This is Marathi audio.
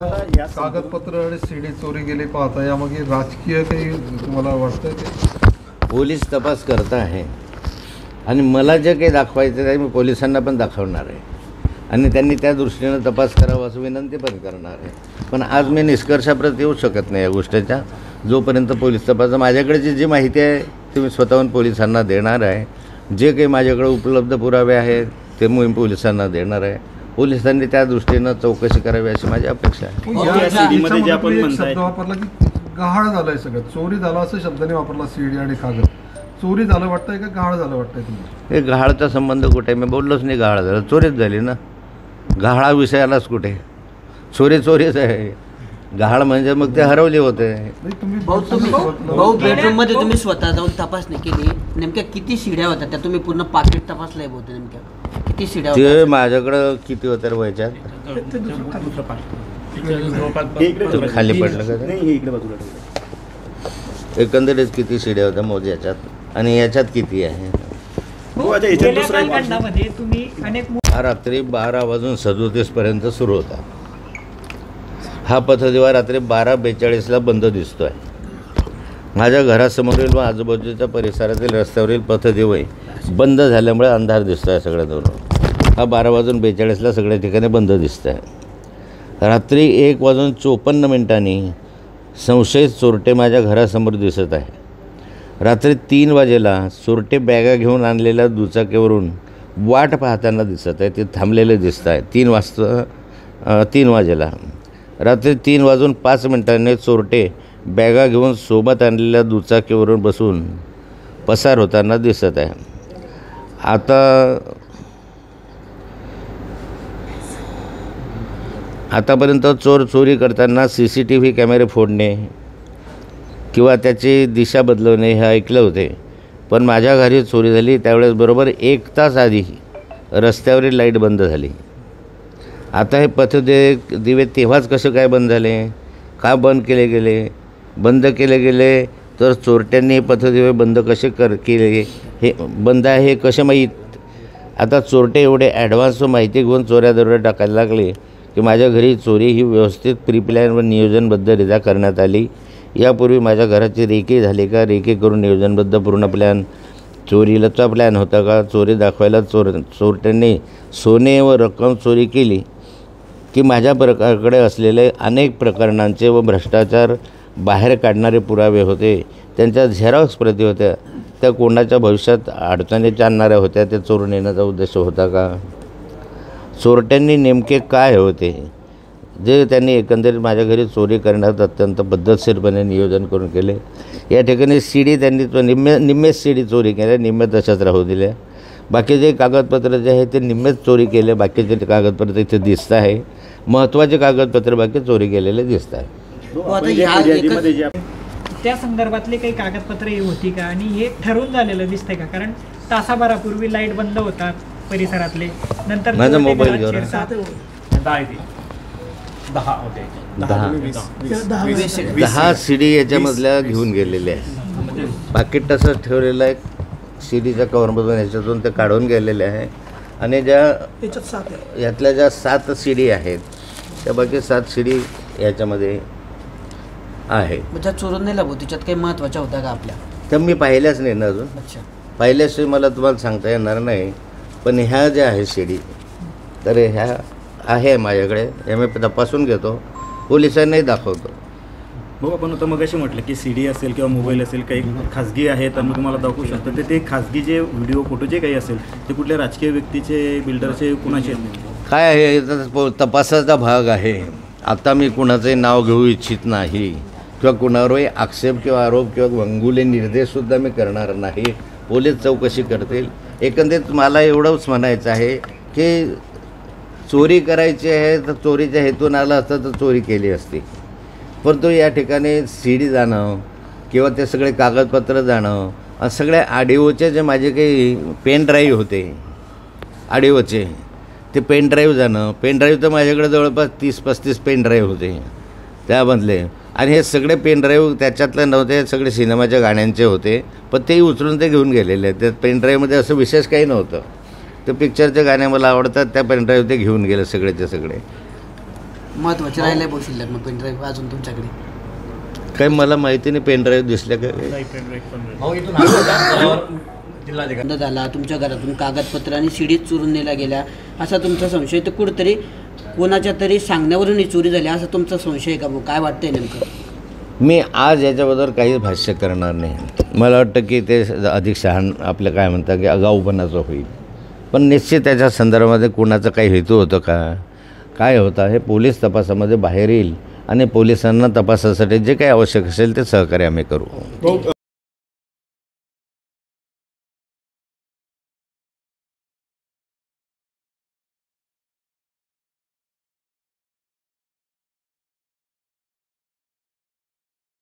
कागदपत्र आणि सीडी चोरी गेली पाहता यामागे राजकीय काही तुम्हाला वाटतं ते? पोलीस तपास करत आहे आणि मला जे काही दाखवायचं आहे मी पोलिसांना पण दाखवणार आहे आणि त्यांनी त्या दृष्टीनं तपास करावा असं विनंती पण करणार आहे. पण आज मी निष्कर्षाप्रत येऊ शकत नाही या गोष्टीच्या जोपर्यंत पोलीस तपास माझ्याकडे जी माहिती आहे ती मी स्वतःहून पोलिसांना देणार आहे. जे काही माझ्याकडे उपलब्ध पुरावे आहेत ते मी पोलिसांना देणार आहे. पोलिसांनी त्या दृष्टीनं चौकशी करावी अशी माझी अपेक्षा आहे. वापरला की गहाळ झालंय सगळं, चोरी झाला असं शब्दाने वापरला सीडी आणि कागद. चोरी झालं वाटतंय का गहाळ झालं वाटतंय तुम्हाला? हे गहाळचा संबंध कुठे? मी बोललोच नाही गहाळ झालं, चोरीच झाली ना. गहाळा विषयालाच कुठे? चोरीच आहे. गहाळ म्हणजे मग ते हरवले होते. भाऊ बेडरूम मध्ये तुम्ही स्वतः जाऊन तपासणी केली, नेमक्या किती शिड्या होत्या त्या? तुम्ही पूर्ण पाकिट तपासलंय बहुत नेमक्या किती शिड्या ते होत्या? माझ्याकडं किती होत्या व्हायच्यात खाली पडलं का ते? एकंदरीत किती शिड्या होत्या मोज याच्यात आणि याच्यात किती आहे? हा रात्री 12:37 सुरू होता. हा पथदिवा रात्री 12:42 बंद दिसतो आहे. माझ्या घरासमोरील व आजूबाजूच्या परिसरातील रस्त्यावरील पथदिवे बंद झाल्यामुळे अंधार दिसतो आहे सगळ्या दोन. हा 12:42 सगळ्या ठिकाणी बंद दिसतं आहे. रात्री 1:54 संशयित चोरटे माझ्या घरासमोर दिसत आहे. रात्री 3 वाजेला चोरटे बॅगा घेऊन आणलेल्या दुचाकीवरून वाट पाहताना दिसत आहे. ते थांबलेले दिसत आहे 3 वाजेला. रात्री 3:05 चोरटे बॅगा घेऊन सोबत आणलेल्या दुचाकीवरून बसून पसार होताना दिसत आहे. आतापर्यंत चोरी करताना CCTV कॅमेरे फोडणे किंवा त्याची दिशा बदलवणे हे ऐकले होते. पण माझ्या घरी चोरी झाली त्यावेळेस बरोबर 1 तास आधी रस्त्यावरील लाईट बंद झाली. आता हे पथदिवे तेव्हाच कसे काय बंद झाले? का बंद केले गेले? बंद केले गेले तर चोरट्यांनी पथदिवे बंद कसे केले? हे बंद आहे हे कसे माहीत? आता चोरटे एवढे ॲडव्हान्स माहिती घेऊन चोऱ्या टाकायला लागले की माझ्या घरी चोरी ही व्यवस्थित प्रीप्लॅन व नियोजनबद्धरित्या करण्यात आली. यापूर्वी माझ्या घराची रेकी झाली का? रेकी करून नियोजनबद्ध पूर्ण प्लॅन, चोरीचा प्लॅन होता का? चोरी दाखवायला चोरट्यांनी सोने व रक्कम चोरी केली की माझ्या प्रकारकडे असलेले अनेक प्रकरणांचे व भ्रष्टाचार बाहेर काढणारे पुरावे होते. त्यांच्या झेरॉक्स प्रती होत्या. त्या कोणाच्या भविष्यात अडचणीच्या आणणाऱ्या होत्या. ते चोरून नेण्याचा उद्देश होता का? चोरट्यांनी नेमके काय होते जे त्यांनी एकंदरीत माझ्या घरी चोरी करण्यात अत्यंत पद्धतशीरपणे नियोजन करून केले. या ठिकाणी सीडी त्यांनी निम्मेच सीडी चोरी केल्या, निम्मे तशाच राहू दिल्या. बाकीचे कागदपत्र जे आहे ते निम्मेच चोरी केले. बाकीचे कागदपत्र इथे दिसत आहे. महत्त्वाचे कागदपत्र बाकी चोरी केलेले दिसत आहे. त्या संदर्भातले काही कागदपत्र होती का आणि हे ठरवून झालेलं दिसतंय का? कारण तासाभरापूर्वी लाईट बंद होतात परिसरातले, नंतर माझा मोबाईल घेऊन 10 सीडी याच्यामधल्या घेऊन गेलेले आहे. पाकिट तसंच ठेवलेलं आहे. सीडीच्या कवरमधून याच्यातून ते काढून गेलेले आहे आणि यातल्या ज्या 7 सीडी आहेत त्या बाकी 7 सीडी याच्यामध्ये आहे. म्हणजे चोरून नेला भाऊ, त्याच्यात काही महत्त्वाच्या होत्या का आपल्या? त्या मी पाहिल्याच नाही ना अजून. पाहिल्याशिवाय मला तुम्हाला सांगता येणार नाही. पण ह्या ज्या आहे सीडी तर ह्या आहे माझ्याकडे. हे मी तपासून घेतो, पोलिसांनाही दाखवतो. भाऊ आपण आता मग असे म्हटलं की सीडी असेल किंवा मोबाईल असेल काही खाजगी आहेत आणि तुम्हाला दाखवू शकतो. ते खाजगी जे व्हिडिओ फोटो जे काही असेल ते कुठल्या राजकीय व्यक्तीचे, बिल्डरचे, कुणाचे काय आहे तपासाचा भाग आहे. आता मी कुणाचंही नाव घेऊ इच्छित नाही किंवा कुणावरही आक्षेप किंवा आरोप किंवा वंगुले निर्देशसुद्धा मी करणार नाही. पोलीस चौकशी करतील. एकंदरीत मला एवढंच म्हणायचं आहे की चोरी करायची आहे तर चोरीच्या हेतून आला असता तर चोरी केली असती. परंतु या ठिकाणी सीडी जाणं किंवा ते सगळे कागदपत्र जाणं, सगळ्या ऑडिओचे जे माझे काही पेन ड्राईव्ह होते ऑडिओचे ते पेन ड्राईव्ह जाणं. पेन ड्राईव्ह तर माझ्याकडे जवळपास 30-35 पेन ड्राईव्ह होते त्यामधले. आणि हे सगळे पेन ड्राईव्ह त्याच्यातले नव्हते, सगळे सिनेमाच्या गाण्यांचे होते. पण तेही उचलून ते घेऊन गेलेले. त्या पेन ड्राईव्हमध्ये असं विशेष काही नव्हतं. ते पिक्चरचे गाणे मला आवडतात, त्या पेन ड्राईव्ह ते घेऊन गेले सगळेचे सगळे. महत्वाचे राहिले भाऊ शिल्लक मग पेनड्राईव्ह अजून तुमच्याकडे? काही मला माहिती नाही पेनड्राईव्ह दिसल्या का बंद झाला, तुमच्या घरातून कागदपत्र आणि सीडीज चोरून नेल्या गेल्या असा तुमचा संशय, तर कुठंतरी कोणाच्या तरी सांगण्यावरून ही चोरी झाली असा तुमचा संशय आहे का भाऊ? काय वाटतंय नेमकं? मी आज याच्याबद्दल काही भाष्य करणार नाही. मला वाटतं की ते अधिक शहाण आपलं काय म्हणतात की आगाऊपणाचं होईल. पण निश्चित त्याच्या संदर्भामध्ये कुणाचा काही हेतू होतं का, काय होता हे पोलीस तपासामध्ये बाहेर येईल आणि पोलिसांना तपासासाठी जे काही आवश्यक असेल ते सहकार्य आम्ही करू.